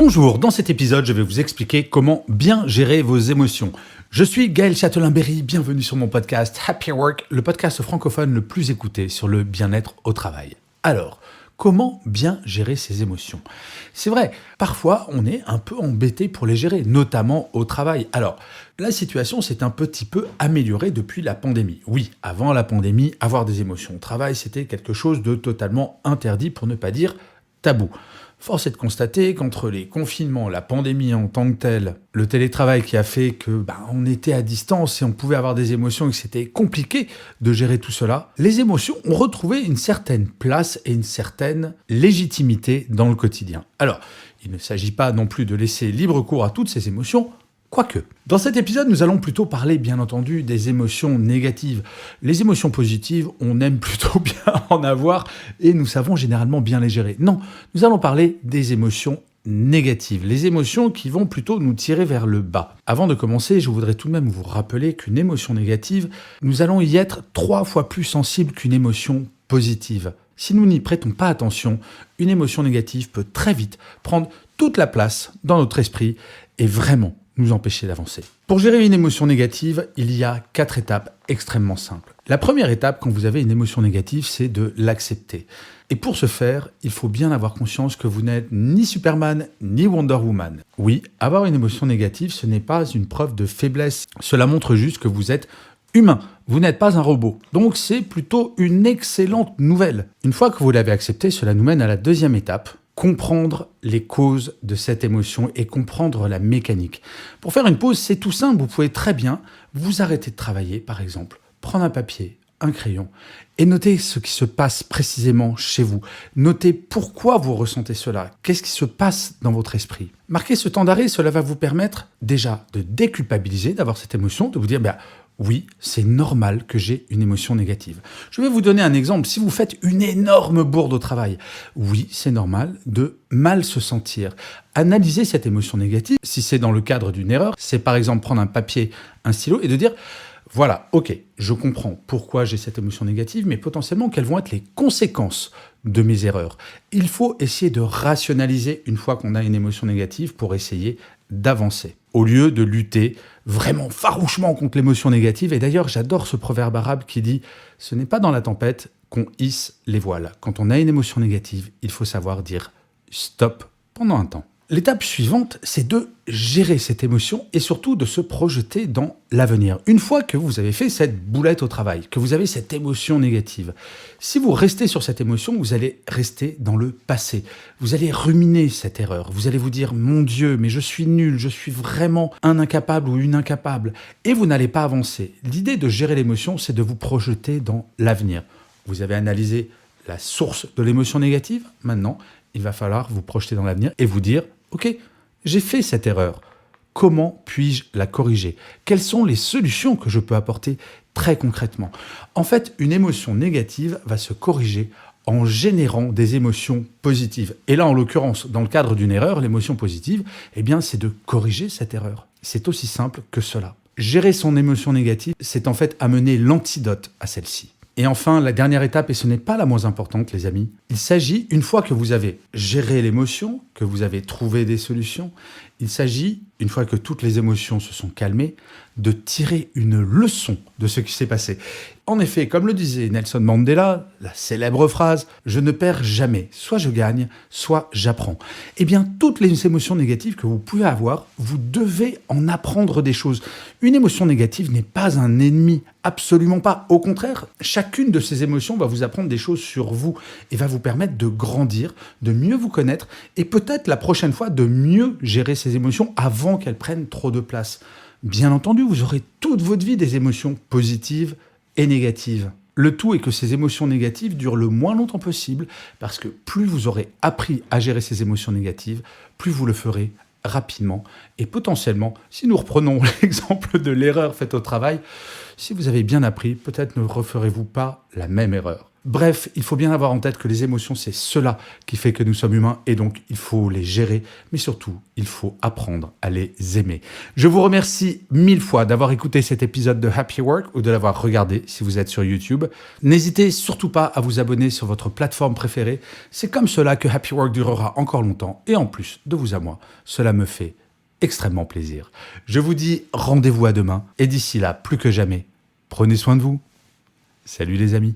Bonjour, dans cet épisode, je vais vous expliquer comment bien gérer vos émotions. Je suis Gaël Châtelain-Berry, bienvenue sur mon podcast Happy Work, le podcast francophone le plus écouté sur le bien-être au travail. Alors, comment bien gérer ses émotions ? C'est vrai, parfois on est un peu embêté pour les gérer, notamment au travail. Alors, la situation s'est un petit peu améliorée depuis la pandémie. Oui, avant la pandémie, avoir des émotions au travail, c'était quelque chose de totalement interdit, pour ne pas dire tabou. Force est de constater qu'entre les confinements, la pandémie en tant que telle, le télétravail qui a fait que on était à distance et on pouvait avoir des émotions et que c'était compliqué de gérer tout cela, les émotions ont retrouvé une certaine place et une certaine légitimité dans le quotidien. Alors, il ne s'agit pas non plus de laisser libre cours à toutes ces émotions, quoique. Dans cet épisode, nous allons plutôt parler, bien entendu, des émotions négatives. Les émotions positives, on aime plutôt bien en avoir et nous savons généralement bien les gérer. Non, nous allons parler des émotions négatives, les émotions qui vont plutôt nous tirer vers le bas. Avant de commencer, je voudrais tout de même vous rappeler qu'une émotion négative, nous allons y être 3 fois plus sensibles qu'une émotion positive. Si nous n'y prêtons pas attention, une émotion négative peut très vite prendre toute la place dans notre esprit et vraiment nous empêcher d'avancer. Pour gérer une émotion négative, il y a 4 étapes extrêmement simples. La première étape, quand vous avez une émotion négative, c'est de l'accepter. Et pour ce faire, il faut bien avoir conscience que vous n'êtes ni Superman, ni Wonder Woman. Oui, avoir une émotion négative, ce n'est pas une preuve de faiblesse. Cela montre juste que vous êtes humain. Vous n'êtes pas un robot. Donc c'est plutôt une excellente nouvelle. Une fois que vous l'avez accepté, cela nous mène à la deuxième étape. Comprendre les causes de cette émotion et comprendre la mécanique. Pour faire une pause, c'est tout simple. Vous pouvez très bien vous arrêter de travailler, par exemple, prendre un papier, un crayon et noter ce qui se passe précisément chez vous. Notez pourquoi vous ressentez cela. Qu'est-ce qui se passe dans votre esprit ? Marquer ce temps d'arrêt, cela va vous permettre déjà de déculpabiliser d'avoir cette émotion, de vous dire oui, c'est normal que j'ai une émotion négative. Je vais vous donner un exemple. Si vous faites une énorme bourde au travail, oui, c'est normal de mal se sentir. Analysez cette émotion négative. Si c'est dans le cadre d'une erreur, c'est par exemple prendre un papier, un stylo et de dire voilà, ok, je comprends pourquoi j'ai cette émotion négative, mais potentiellement quelles vont être les conséquences de mes erreurs. Il faut essayer de rationaliser une fois qu'on a une émotion négative pour essayer d'avancer, au lieu de lutter vraiment farouchement contre l'émotion négative. Et d'ailleurs, j'adore ce proverbe arabe qui dit « Ce n'est pas dans la tempête qu'on hisse les voiles ». Quand on a une émotion négative, il faut savoir dire « stop » pendant un temps. L'étape suivante, c'est de gérer cette émotion et surtout de se projeter dans l'avenir. Une fois que vous avez fait cette boulette au travail, que vous avez cette émotion négative, si vous restez sur cette émotion, vous allez rester dans le passé. Vous allez ruminer cette erreur. Vous allez vous dire « Mon Dieu, mais je suis nul, je suis vraiment un incapable ou une incapable ». Et vous n'allez pas avancer. L'idée de gérer l'émotion, c'est de vous projeter dans l'avenir. Vous avez analysé la source de l'émotion négative. Maintenant, il va falloir vous projeter dans l'avenir et vous dire ok, j'ai fait cette erreur. Comment puis-je la corriger ? Quelles sont les solutions que je peux apporter très concrètement ? En fait, une émotion négative va se corriger en générant des émotions positives. Et là, en l'occurrence, dans le cadre d'une erreur, l'émotion positive, c'est de corriger cette erreur. C'est aussi simple que cela. Gérer son émotion négative, c'est en fait amener l'antidote à celle-ci. Et enfin, la dernière étape, et ce n'est pas la moins importante, les amis, il s'agit, une fois que vous avez géré l'émotion, que vous avez trouvé des solutions, il s'agit, une fois que toutes les émotions se sont calmées, de tirer une leçon de ce qui s'est passé. En effet, comme le disait Nelson Mandela, la célèbre phrase « Je ne perds jamais, soit je gagne, soit j'apprends ». Eh bien, toutes les émotions négatives que vous pouvez avoir, vous devez en apprendre des choses. Une émotion négative n'est pas un ennemi, absolument pas. Au contraire, chacune de ces émotions va vous apprendre des choses sur vous et va vous permettre de grandir, de mieux vous connaître et peut-être la prochaine fois de mieux gérer ces émotions avant qu'elles prennent trop de place. Bien entendu, vous aurez toute votre vie des émotions positives et négatives. Le tout est que ces émotions négatives durent le moins longtemps possible parce que plus vous aurez appris à gérer ces émotions négatives, plus vous le ferez rapidement et potentiellement, si nous reprenons l'exemple de l'erreur faite au travail, si vous avez bien appris, peut-être ne referez-vous pas la même erreur. Bref, il faut bien avoir en tête que les émotions, c'est cela qui fait que nous sommes humains et donc il faut les gérer, mais surtout, il faut apprendre à les aimer. Je vous remercie 1000 fois d'avoir écouté cet épisode de Happy Work ou de l'avoir regardé si vous êtes sur YouTube. N'hésitez surtout pas à vous abonner sur votre plateforme préférée. C'est comme cela que Happy Work durera encore longtemps et en plus, de vous à moi, cela me fait extrêmement plaisir. Je vous dis rendez-vous à demain et d'ici là, plus que jamais, prenez soin de vous. Salut les amis.